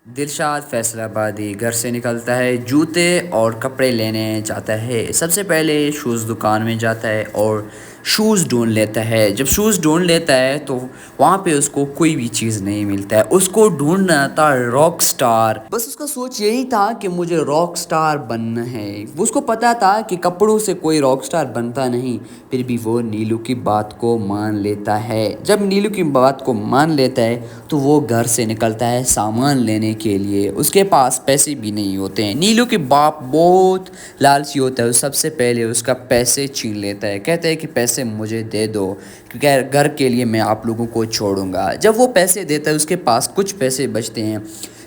दिलशाद फैसलाबादी घर से निकलता है, जूते और कपड़े लेने जाता है। सबसे पहले शूज़ दुकान में जाता है और शूज़ ढूंढ लेता है। जब शूज़ ढूंढ लेता है तो वहाँ पे उसको कोई भी चीज़ नहीं मिलता है। उसको ढूंढना था रॉक स्टार। बस उसका सोच यही था कि मुझे रॉक स्टार बनना है। उसको पता था कि कपड़ों से कोई रॉक स्टार बनता नहीं, फिर भी वो नीलू की बात को मान लेता है। जब नीलू की बात को मान लेता है तो वो घर से निकलता है सामान लेने के लिए। उसके पास पैसे भी नहीं होते हैं। नीलू के बाप बहुत लालची होता है। सबसे पहले उसका पैसे छीन लेता है। कहता है कि पैसे मुझे दे दो क्योंकि घर के लिए मैं आप लोगों को छोड़ूंगा। जब वो पैसे देता है उसके पास कुछ पैसे बचते हैं।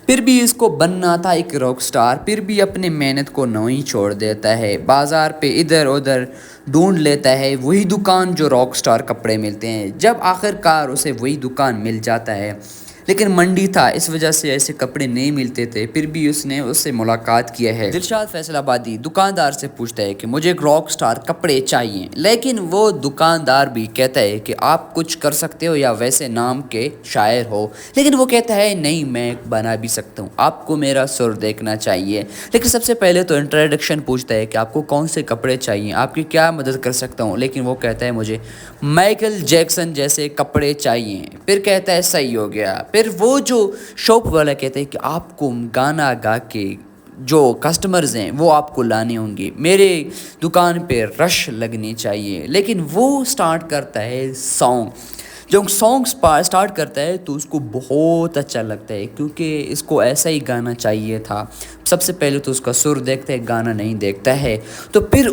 फिर भी इसको बनना था एक रॉक स्टार, फिर भी अपने मेहनत को नहीं छोड़ देता है। बाज़ार पे इधर उधर ढूंढ लेता है वही दुकान जो रॉक स्टार कपड़े मिलते हैं। जब आखिरकार उसे वही दुकान मिल जाता है, लेकिन मंडी था इस वजह से ऐसे कपड़े नहीं मिलते थे, फिर भी उसने उससे मुलाकात किया है। दिलशाद फैसलाबादी दुकानदार से पूछता है कि मुझे एक रॉक स्टार कपड़े चाहिए, लेकिन वो दुकानदार भी कहता है कि आप कुछ कर सकते हो या वैसे नाम के शायर हो। लेकिन वो कहता है नहीं, मैं बना भी सकता हूँ, आपको मेरा सुर देखना चाहिए। लेकिन सबसे पहले तो इंट्रोडक्शन पूछता है कि आपको कौन से कपड़े चाहिए, आपकी क्या मदद कर सकता हूँ। लेकिन वो कहता है मुझे माइकल जैक्सन जैसे कपड़े चाहिए। फिर कहता है सही हो गया। फिर वो जो शॉप वाला कहता है कि आपको गाना गा के जो कस्टमर्स हैं वो आपको लाने होंगे, मेरे दुकान पे रश लगनी चाहिए। लेकिन वो स्टार्ट करता है सॉन्ग। जब सॉन्ग स्टार्ट करता है तो उसको बहुत अच्छा लगता है क्योंकि इसको ऐसा ही गाना चाहिए था। सबसे पहले तो उसका सुर देखता है, गाना नहीं देखता है। तो फिर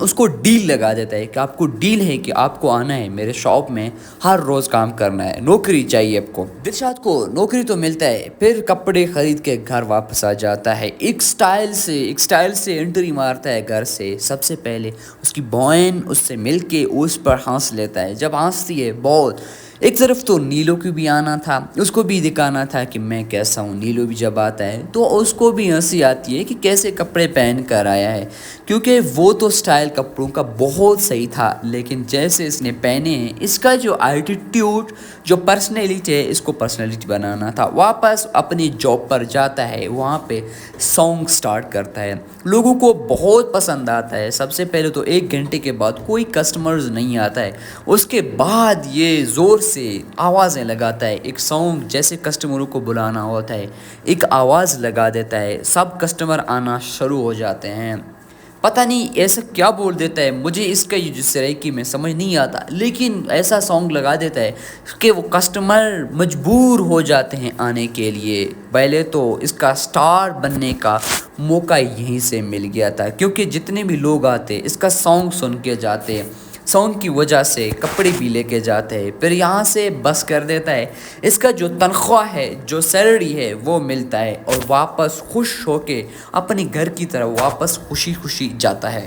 उसको डील लगा देता है कि आपको डील है कि आपको आना है मेरे शॉप में, हर रोज़ काम करना है, नौकरी चाहिए आपको। दिलशाद को नौकरी तो मिलता है, फिर कपड़े खरीद के घर वापस आ जाता है। एक स्टाइल से एंट्री मारता है घर से। सबसे पहले उसकी बहन उससे मिलके उस पर हंस लेता है। जब हंसती है बहुत, एक तरफ तो नीलो को भी आना था, उसको भी दिखाना था कि मैं कैसा हूँ। नीलो भी जब आता है तो उसको भी हंसी आती है कि कैसे कपड़े पहन कर आया है, क्योंकि वो तो स्टाइल कपड़ों का बहुत सही था। लेकिन जैसे इसने पहने हैं, इसका जो एटीट्यूड, जो पर्सनैलिटी है, इसको पर्सनैलिटी बनाना था। वापस अपनी जॉब पर जाता है, वहाँ पे सॉन्ग स्टार्ट करता है। लोगों को बहुत पसंद आता है। सबसे पहले तो 1 घंटे के बाद कोई कस्टमर्स नहीं आता है। उसके बाद ये ज़ोर से आवाज़ें लगाता है। एक सॉन्ग जैसे कस्टमरों को बुलाना होता है, एक आवाज़ लगा देता है, सब कस्टमर आना शुरू हो जाते हैं। पता नहीं ऐसा क्या बोल देता है, मुझे इसका ये जो सराइकी में समझ नहीं आता, लेकिन ऐसा सॉन्ग लगा देता है कि वो कस्टमर मजबूर हो जाते हैं आने के लिए। पहले तो इसका स्टार बनने का मौका यहीं से मिल गया था, क्योंकि जितने भी लोग आते इसका सॉन्ग सुन के जाते, सॉन्ग की वजह से कपड़े भी लेके जाते हैं। फिर यहाँ से बस कर देता है। इसका जो तनख्वाह है, जो सैलरी है, वो मिलता है और वापस खुश होके अपने घर की तरफ वापस खुशी खुशी जाता है।